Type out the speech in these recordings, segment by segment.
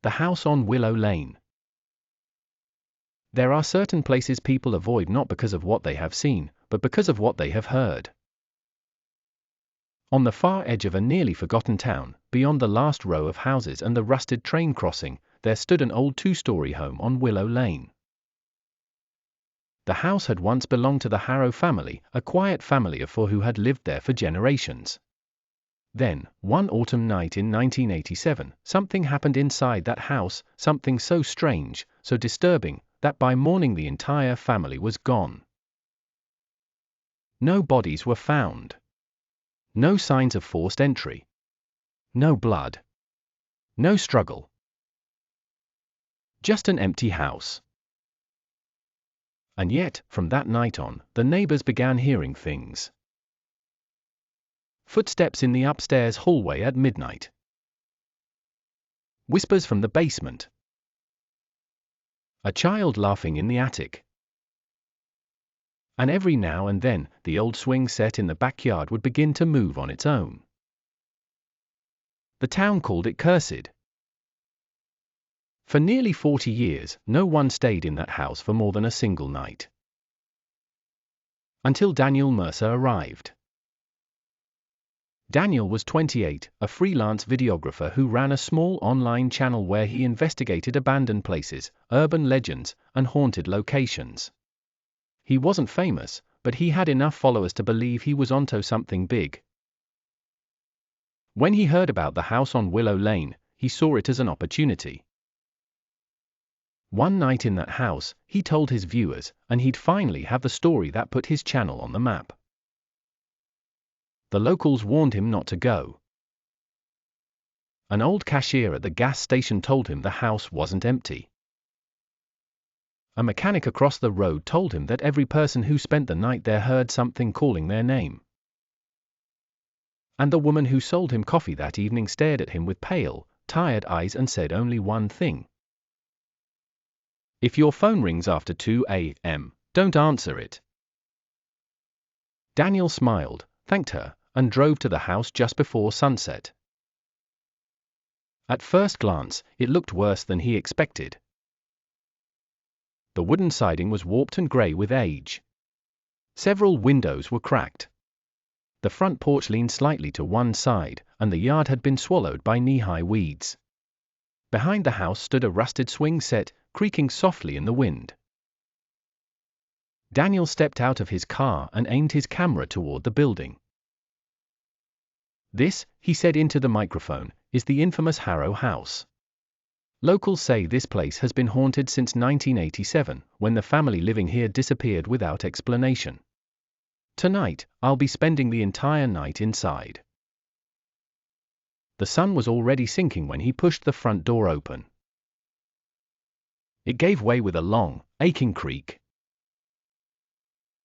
The house on Willow Lane. There are certain places people avoid not because of what they have seen, but because of what they have heard. On the far edge of a nearly forgotten town, beyond the last row of houses and the rusted train crossing, there stood an old two-story home on Willow Lane. The house had once belonged to the Harrow family, a quiet family of four who had lived there for generations. Then, one autumn night in 1987, something happened inside that house, something so strange, so disturbing, that by morning the entire family was gone. No bodies were found. No signs of forced entry. No blood. No struggle. Just an empty house. And yet, from that night on, the neighbors began hearing things. Footsteps in the upstairs hallway at midnight. Whispers from the basement. A child laughing in the attic. And every now and then, the old swing set in the backyard would begin to move on its own. The town called it cursed. For nearly 40 years, no one stayed in that house for more than a single night. Until Daniel Mercer arrived. Daniel was 28, a freelance videographer who ran a small online channel where he investigated abandoned places, urban legends, and haunted locations. He wasn't famous, but he had enough followers to believe he was onto something big. When he heard about the house on Willow Lane, he saw it as an opportunity. One night in that house, he told his viewers, and he'd finally have the story that put his channel on the map. The locals warned him not to go. An old cashier at the gas station told him the house wasn't empty. A mechanic across the road told him that every person who spent the night there heard something calling their name. And the woman who sold him coffee that evening stared at him with pale, tired eyes and said only one thing. If your phone rings after 2 a.m., don't answer it. Daniel smiled, thanked her, and drove to the house just before sunset. At first glance, it looked worse than he expected. The wooden siding was warped and grey with age. Several windows were cracked. The front porch leaned slightly to one side, and the yard had been swallowed by knee-high weeds. Behind the house stood a rusted swing set, creaking softly in the wind. Daniel stepped out of his car and aimed his camera toward the building. This, he said into the microphone, is the infamous Harrow House. Locals say this place has been haunted since 1987, when the family living here disappeared without explanation. Tonight, I'll be spending the entire night inside. The sun was already sinking when he pushed the front door open. It gave way with a long, aching creak.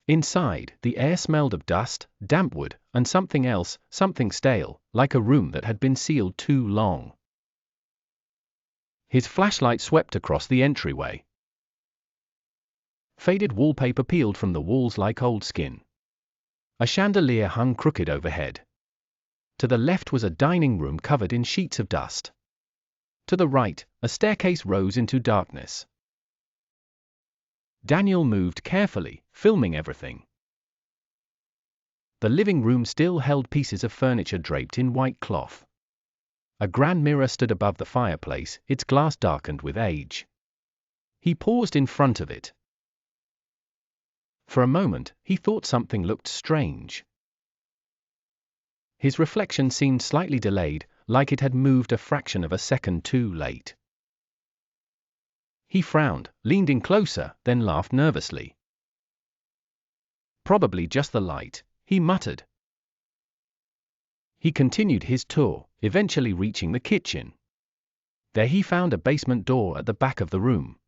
Inside, the air smelled of dust, damp wood, and something else, something stale, like a room that had been sealed too long. His flashlight swept across the entryway. Faded wallpaper peeled from the walls like old skin. A chandelier hung crooked overhead. To the left was a dining room covered in sheets of dust. To the right, a staircase rose into darkness. Daniel moved carefully, filming everything. The living room still held pieces of furniture draped in white cloth. A grand mirror stood above the fireplace, its glass darkened with age. He paused in front of it. For a moment, he thought something looked strange. His reflection seemed slightly delayed, like it had moved a fraction of a second too late. He frowned, leaned in closer, then laughed nervously. Probably just the light, he muttered. He continued his tour, eventually reaching the kitchen. There he found a basement door at the back of the room.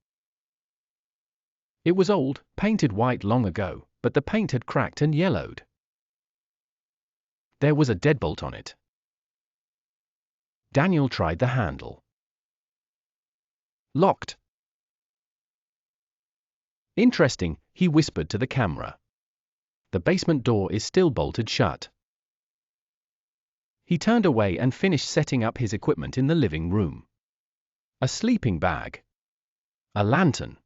It was old, painted white long ago, but the paint had cracked and yellowed. There was a deadbolt on it. Daniel tried the handle. Locked. Interesting, he whispered to the camera. The basement door is still bolted shut. He turned away and finished setting up his equipment in the living room. a sleeping bag, a lantern,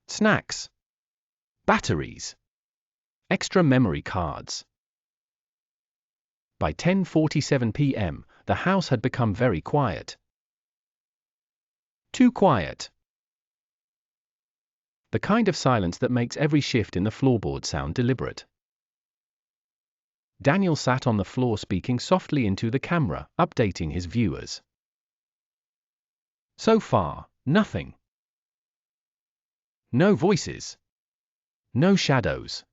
snacks, batteries, extra memory cards. By 10:47 p.m., the house had become very quiet. Too quiet. The kind of silence that makes every shift in the floorboard sound deliberate. Daniel sat on the floor speaking softly into the camera, updating his viewers. So far, nothing. No voices. No shadows.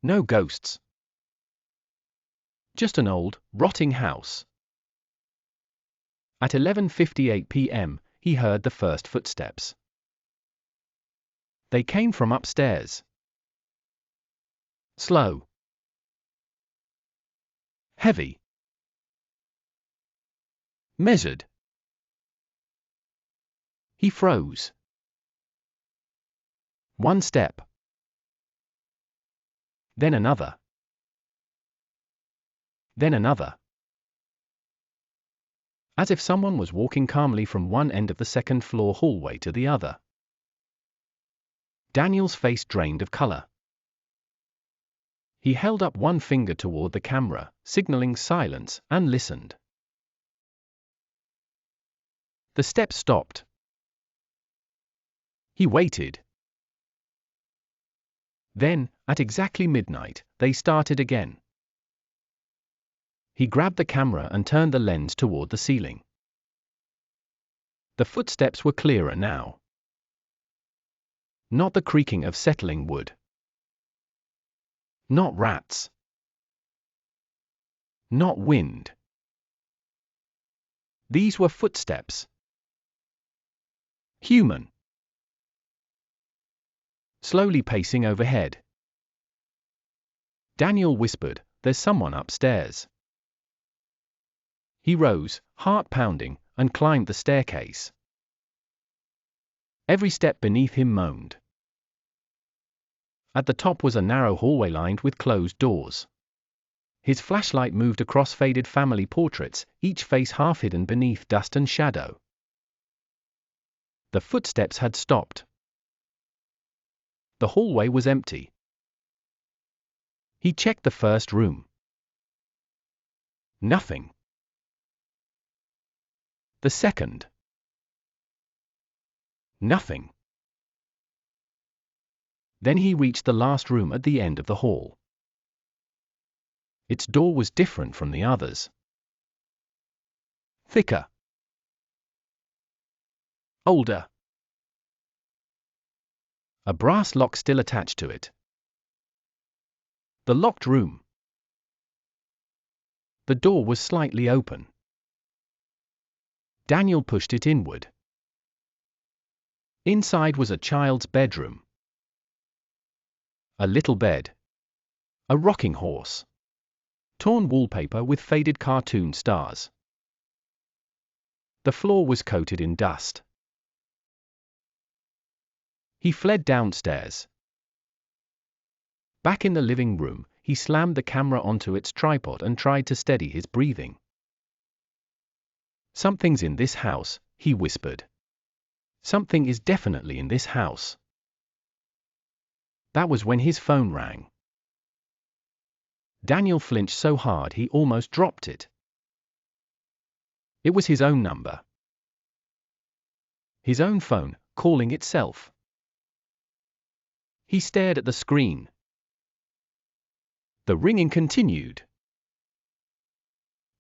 No ghosts. Just an old, rotting house. At 11:58 p.m., he heard the first footsteps. They came from upstairs. Slow. Heavy. Measured. He froze. One step. Then another. Then another. As if someone was walking calmly from one end of the second-floor hallway to the other. Daniel's face drained of color. He held up one finger toward the camera, signaling silence, and listened. The steps stopped. He waited. Then, at exactly midnight, they started again. He grabbed the camera and turned the lens toward the ceiling. The footsteps were clearer now. Not the creaking of settling wood. Not rats. Not wind. These were footsteps. Human. Slowly pacing overhead. Daniel whispered, "There's someone upstairs." He rose, heart pounding, and climbed the staircase. Every step beneath him moaned. At the top was a narrow hallway lined with closed doors. His flashlight moved across faded family portraits, each face half hidden beneath dust and shadow. The footsteps had stopped. The hallway was empty. He checked the first room. Nothing. The second. Nothing. Then he reached the last room at the end of the hall. Its door was different from the others. Thicker. Older. A brass lock still attached to it. The locked room. The door was slightly open. Daniel pushed it inward. Inside was a child's bedroom. A little bed. A rocking horse. Torn wallpaper with faded cartoon stars. The floor was coated in dust. He fled downstairs. Back in the living room, he slammed the camera onto its tripod and tried to steady his breathing. "Something's in this house," he whispered. "Something is definitely in this house." That was when his phone rang. Daniel flinched so hard he almost dropped it. It was his own number. His own phone, calling itself. He stared at the screen. The ringing continued.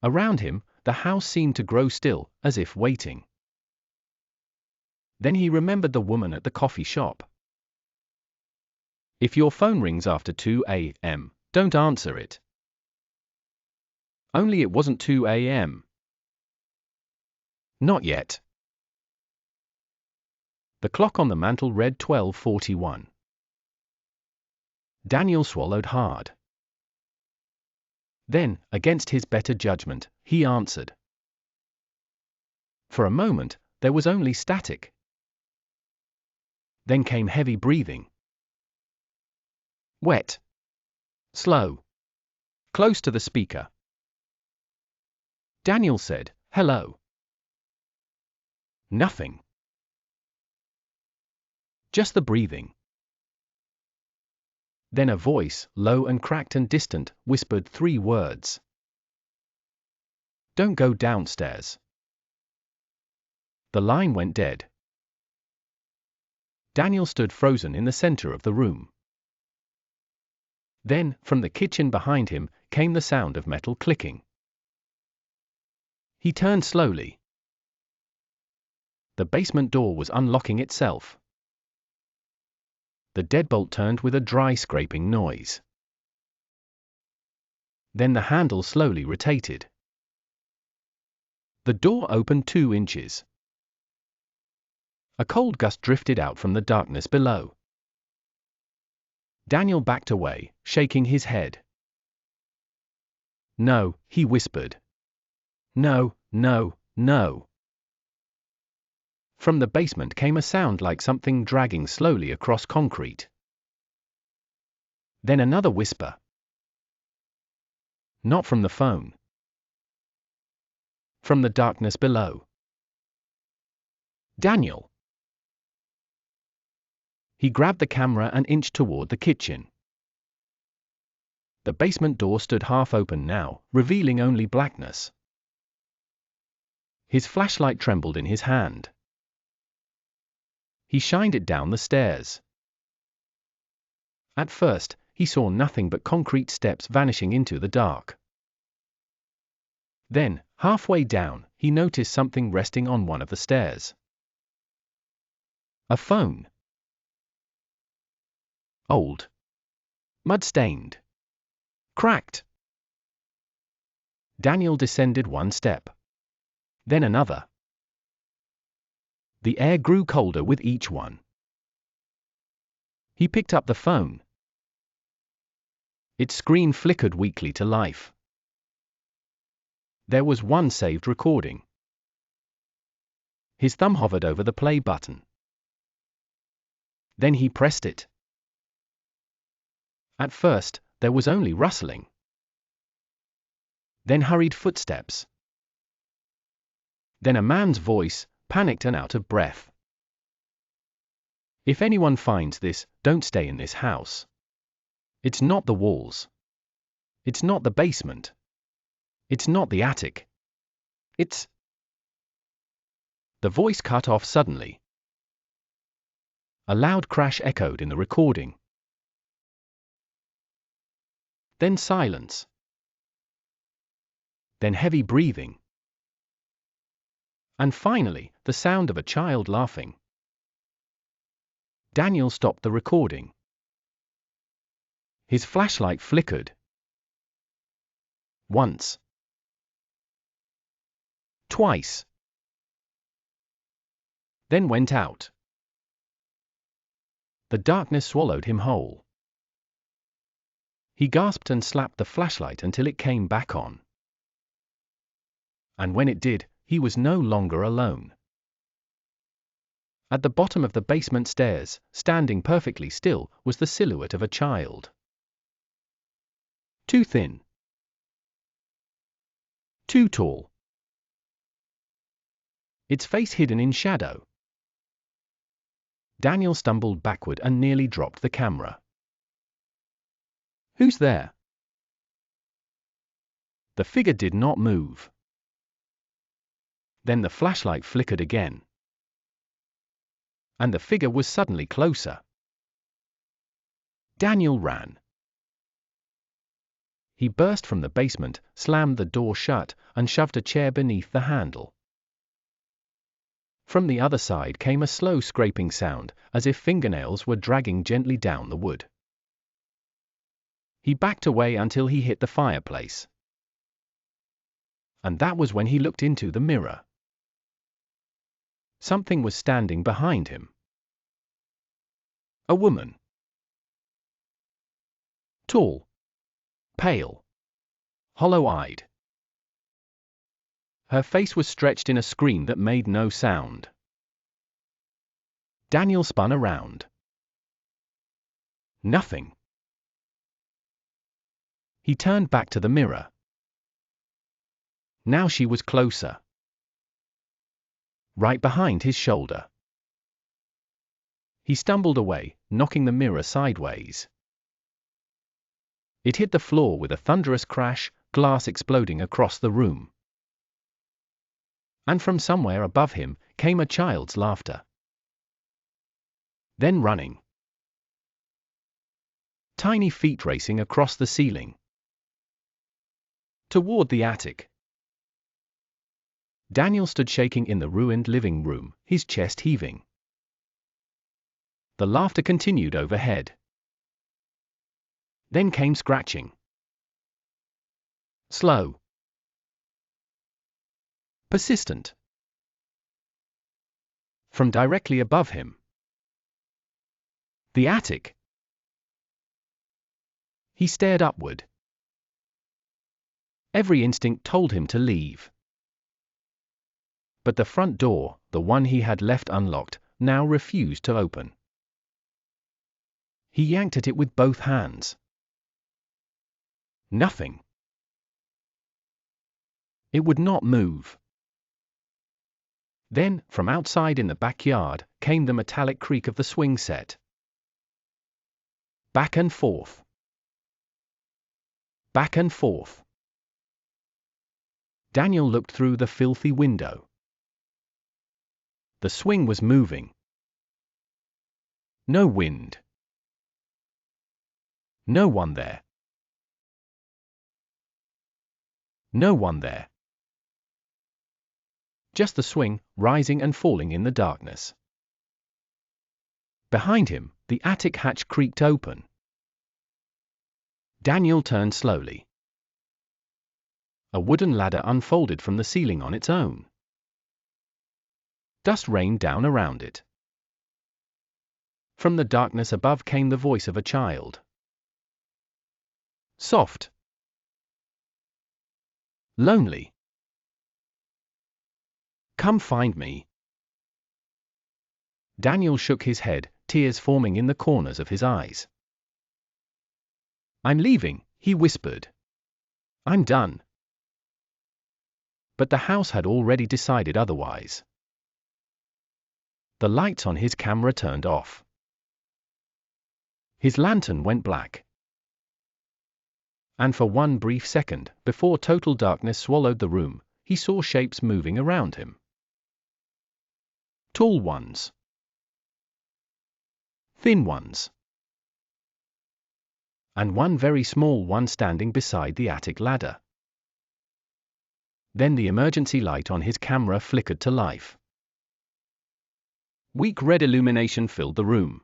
Around him, the house seemed to grow still, as if waiting. Then he remembered the woman at the coffee shop. "If your phone rings after 2 a.m., don't answer it." Only it wasn't 2 a.m. Not yet. The clock on the mantel read 12:41. Daniel swallowed hard. Then, against his better judgment, he answered. For a moment, there was only static. Then came heavy breathing. Wet. Slow. Close to the speaker. Daniel said, "Hello." Nothing. Just the breathing. Then a voice, low and cracked and distant, whispered 3 words. "Don't go downstairs." The line went dead. Daniel stood frozen in the center of the room. Then, from the kitchen behind him, came the sound of metal clicking. He turned slowly. The basement door was unlocking itself. The deadbolt turned with a dry scraping noise. Then the handle slowly rotated. The door opened 2 inches. A cold gust drifted out from the darkness below. Daniel backed away, shaking his head. "No," he whispered. "No, no, no." From the basement came a sound like something dragging slowly across concrete. Then another whisper. Not from the phone. From the darkness below. "Daniel!" He grabbed the camera and inched toward the kitchen. The basement door stood half open now, revealing only blackness. His flashlight trembled in his hand. He shined it down the stairs. At first, he saw nothing but concrete steps vanishing into the dark. Then, halfway down, he noticed something resting on one of the stairs. A phone. Old. Mud-stained. Cracked. Daniel descended 1 step. Then another. The air grew colder with each one. He picked up the phone. Its screen flickered weakly to life. There was 1 saved recording. His thumb hovered over the play button. Then he pressed it. At first, there was only rustling. Then hurried footsteps. Then a man's voice, panicked and out of breath. "If anyone finds this, don't stay in this house. It's not the walls. It's not the basement. It's not the attic. It's..." The voice cut off suddenly. A loud crash echoed in the recording. Then silence. Then heavy breathing. And finally, the sound of a child laughing. Daniel stopped the recording. His flashlight flickered. Once. Twice. Then went out. The darkness swallowed him whole. He gasped and slapped the flashlight until it came back on. And when it did, he was no longer alone. At the bottom of the basement stairs, standing perfectly still, was the silhouette of a child. Too thin. Too tall. Its face hidden in shadow. Daniel stumbled backward and nearly dropped the camera. "Who's there?" The figure did not move. Then the flashlight flickered again. And the figure was suddenly closer. Daniel ran. He burst from the basement, slammed the door shut, and shoved a chair beneath the handle. From the other side came a slow scraping sound, as if fingernails were dragging gently down the wood. He backed away until he hit the fireplace. And that was when he looked into the mirror. Something was standing behind him. A woman. Tall. Pale. Hollow-eyed. Her face was stretched in a scream that made no sound. Daniel spun around. Nothing. He turned back to the mirror. Now she was closer. right behind his shoulder. He stumbled away, knocking the mirror sideways. It hit the floor with a thunderous crash, glass exploding across the room. And from somewhere above him came a child's laughter. Then running. Tiny feet racing across the ceiling. Toward the attic. Daniel stood shaking in the ruined living room, his chest heaving. The laughter continued overhead. Then came scratching. Slow. Persistent. From directly above him. The attic. He stared upward. Every instinct told him to leave. But the front door, the one he had left unlocked, now refused to open. He yanked at it with both hands. Nothing. It would not move. Then, from outside in the backyard, came the metallic creak of the swing set. Back and forth. Back and forth. Daniel looked through the filthy window. The swing was moving. No wind. No one there. No one there. Just the swing, rising and falling in the darkness. Behind him, the attic hatch creaked open. Daniel turned slowly. A wooden ladder unfolded from the ceiling on its own. Dust rained down around it. From the darkness above came the voice of a child. Soft. Lonely. Come find me. Daniel shook his head, tears forming in the corners of his eyes. I'm leaving, he whispered. I'm done. But the house had already decided otherwise. The lights on his camera turned off. His lantern went black. And for one brief second, before total darkness swallowed the room, he saw shapes moving around him. Tall ones. Thin ones. And one very small one standing beside the attic ladder. Then the emergency light on his camera flickered to life. Weak red illumination filled the room.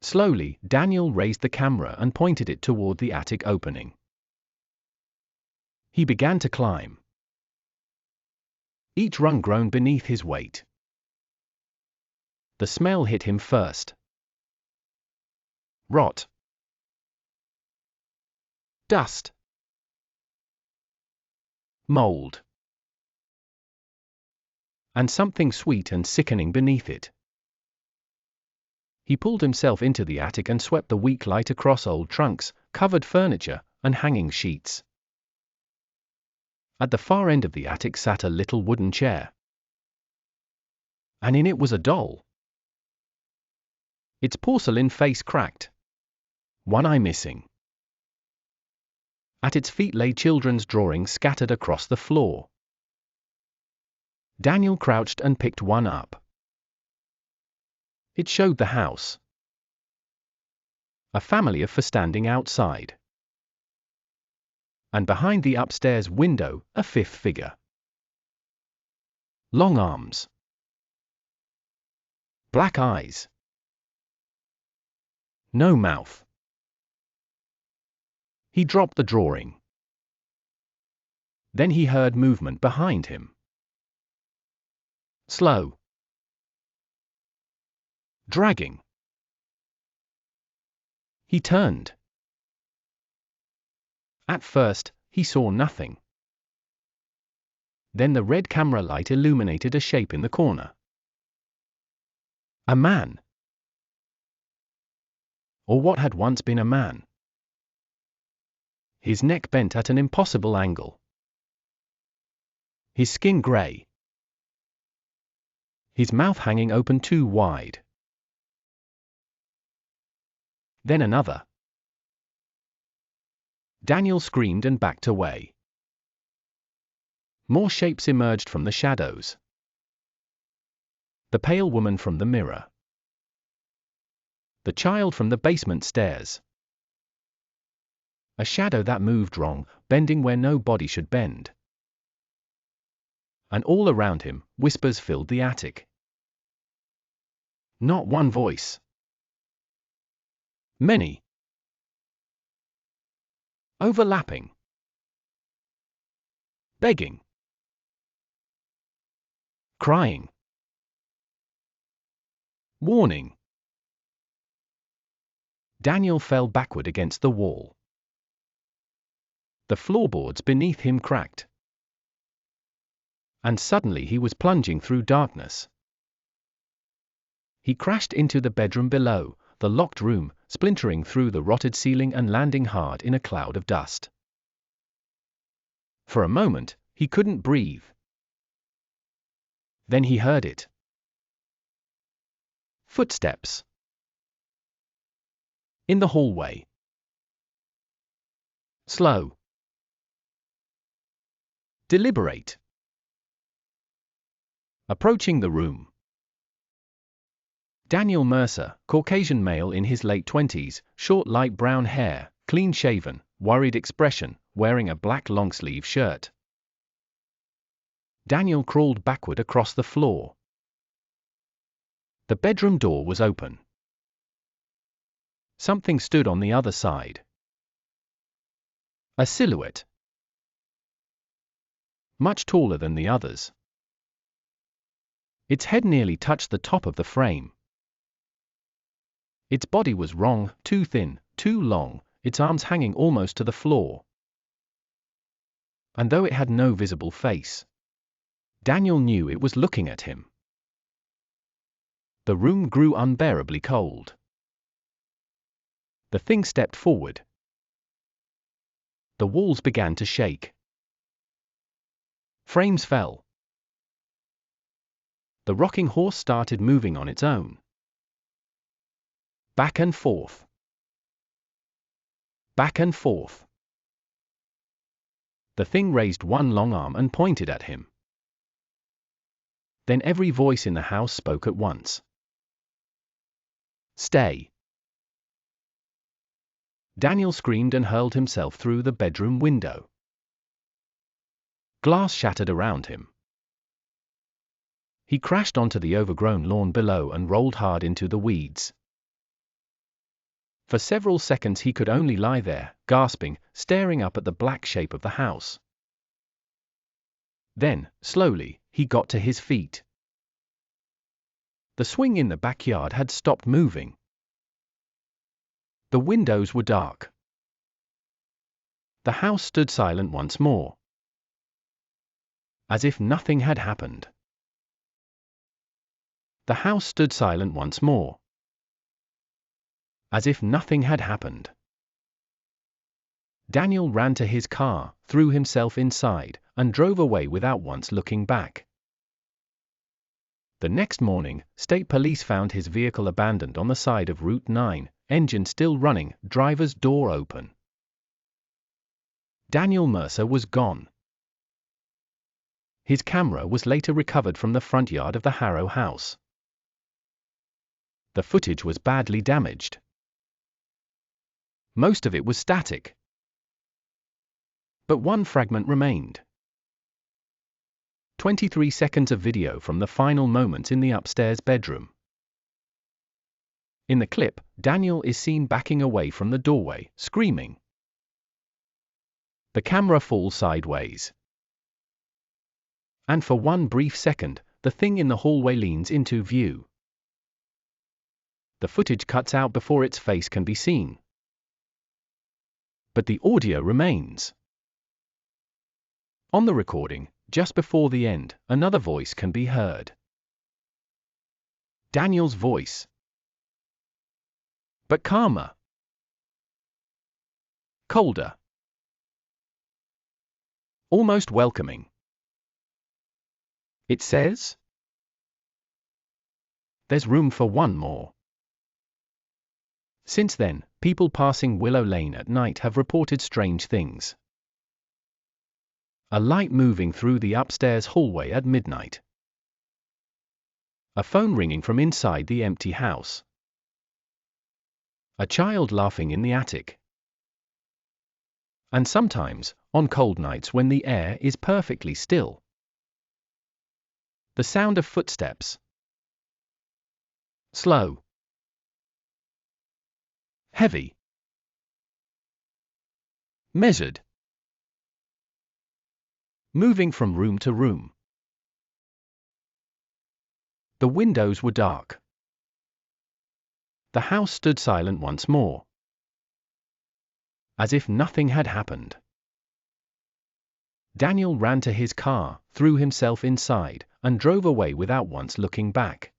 Slowly, Daniel raised the camera and pointed it toward the attic opening. He began to climb. Each rung groaned beneath his weight. The smell hit him first. Rot. Dust. Mold. And something sweet and sickening beneath it. He pulled himself into the attic and swept the weak light across old trunks, covered furniture, and hanging sheets. At the far end of the attic sat a little wooden chair. And in it was a doll. Its porcelain face cracked. One eye missing. At its feet lay children's drawings scattered across the floor. Daniel crouched and picked one up. It showed the house. A family of four standing outside. And behind the upstairs window, a fifth figure. Long arms. Black eyes. No mouth. He dropped the drawing. Then he heard movement behind him. Slow. Dragging. He turned. At first, he saw nothing. Then the red camera light illuminated a shape in the corner. A man. Or what had once been a man. His neck bent at an impossible angle. His skin gray. his mouth hanging open too wide. Then another. Daniel screamed and backed away. More shapes emerged from the shadows. The pale woman from the mirror. The child from the basement stairs. A shadow that moved wrong, bending where no body should bend. And all around him, whispers filled the attic. Not one voice. Many. Overlapping. Begging. Crying. Warning. Daniel fell backward against the wall. The floorboards beneath him cracked. And suddenly he was plunging through darkness. He crashed into the bedroom below, the locked room, splintering through the rotted ceiling and landing hard in a cloud of dust. For a moment, he couldn't breathe. Then he heard it. Footsteps. In the hallway. Slow. Deliberate. Approaching the room. Daniel Mercer, Caucasian male in his late 20s, short light brown hair, clean-shaven, worried expression, wearing a black long-sleeve shirt. Daniel crawled backward across the floor. The bedroom door was open. Something stood on the other side. A silhouette. Much taller than the others. Its head nearly touched the top of the frame. Its body was wrong, too thin, too long, its arms hanging almost to the floor. And though it had no visible face, Daniel knew it was looking at him. The room grew unbearably cold. The thing stepped forward. The walls began to shake. Frames fell. The rocking horse started moving on its own. Back and forth. Back and forth. The thing raised one long arm and pointed at him. Then every voice in the house spoke at once. Stay. Daniel screamed and hurled himself through the bedroom window. Glass shattered around him. He crashed onto the overgrown lawn below and rolled hard into the weeds. For several seconds he could only lie there, gasping, staring up at the black shape of the house. Then, slowly, he got to his feet. The swing in the backyard had stopped moving. The windows were dark. The house stood silent once more. As if nothing had happened. The house stood silent once more. As if nothing had happened. Daniel ran to his car, threw himself inside, and drove away without once looking back. The next morning, state police found his vehicle abandoned on the side of Route 9, engine still running, driver's door open. Daniel Mercer was gone. His camera was later recovered from the front yard of the Harrow house. The footage was badly damaged. Most of it was static. But one fragment remained. 23 seconds of video from the final moments in the upstairs bedroom. In the clip, Daniel is seen backing away from the doorway, screaming. The camera falls sideways. And for one brief second, the thing in the hallway leans into view. The footage cuts out before its face can be seen. But the audio remains. On the recording, just before the end, another voice can be heard. Daniel's voice. But calmer. Colder. Almost welcoming. It says, There's room for one more. Since then, people passing Willow Lane at night have reported strange things. A light moving through the upstairs hallway at midnight. A phone ringing from inside the empty house. A child laughing in the attic. And sometimes, on cold nights when the air is perfectly still, the sound of footsteps. Slow. Heavy. Measured. Moving from room to room. The windows were dark. The house stood silent once more, as if nothing had happened. Daniel ran to his car, threw himself inside, and drove away without once looking back.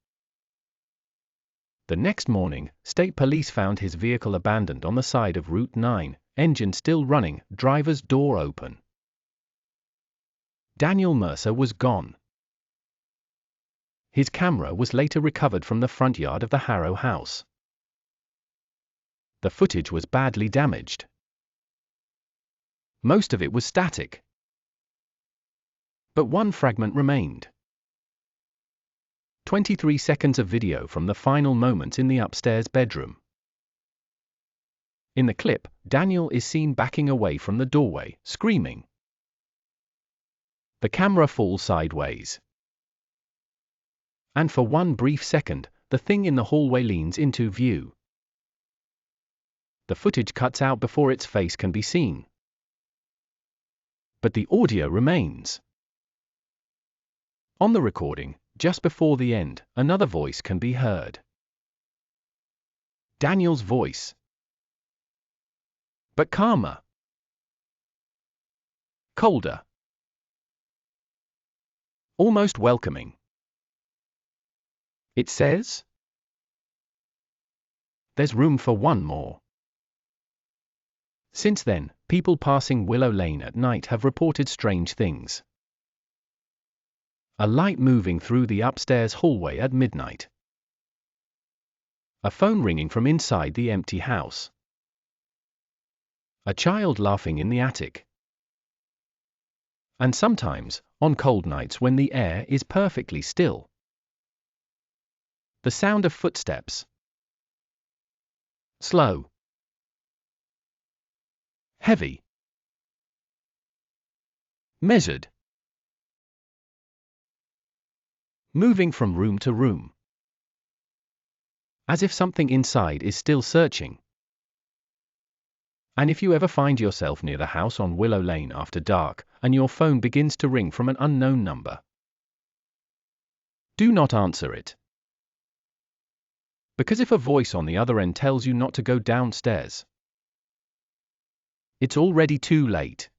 The next morning, state police found his vehicle abandoned on the side of Route 9, engine still running, driver's door open. Daniel Mercer was gone. His camera was later recovered from the front yard of the Harrow house. The footage was badly damaged. Most of it was static. But one fragment remained. 23 seconds of video from the final moments in the upstairs bedroom. In the clip, Daniel is seen backing away from the doorway, screaming. The camera falls sideways. And for one brief second, the thing in the hallway leans into view. The footage cuts out before its face can be seen. But the audio remains. On the recording, just before the end, another voice can be heard. Daniel's voice. But calmer. Colder. Almost welcoming. It says, "There's room for one more." Since then, people passing Willow Lane at night have reported strange things. A light moving through the upstairs hallway at midnight. A phone ringing from inside the empty house. A child laughing in the attic. And sometimes, on cold nights when the air is perfectly still, the sound of footsteps. Slow. Heavy. Measured. Moving from room to room. As if something inside is still searching. And if you ever find yourself near the house on Willow Lane after dark, and your phone begins to ring from an unknown number, do not answer it. Because if a voice on the other end tells you not to go downstairs, it's already too late.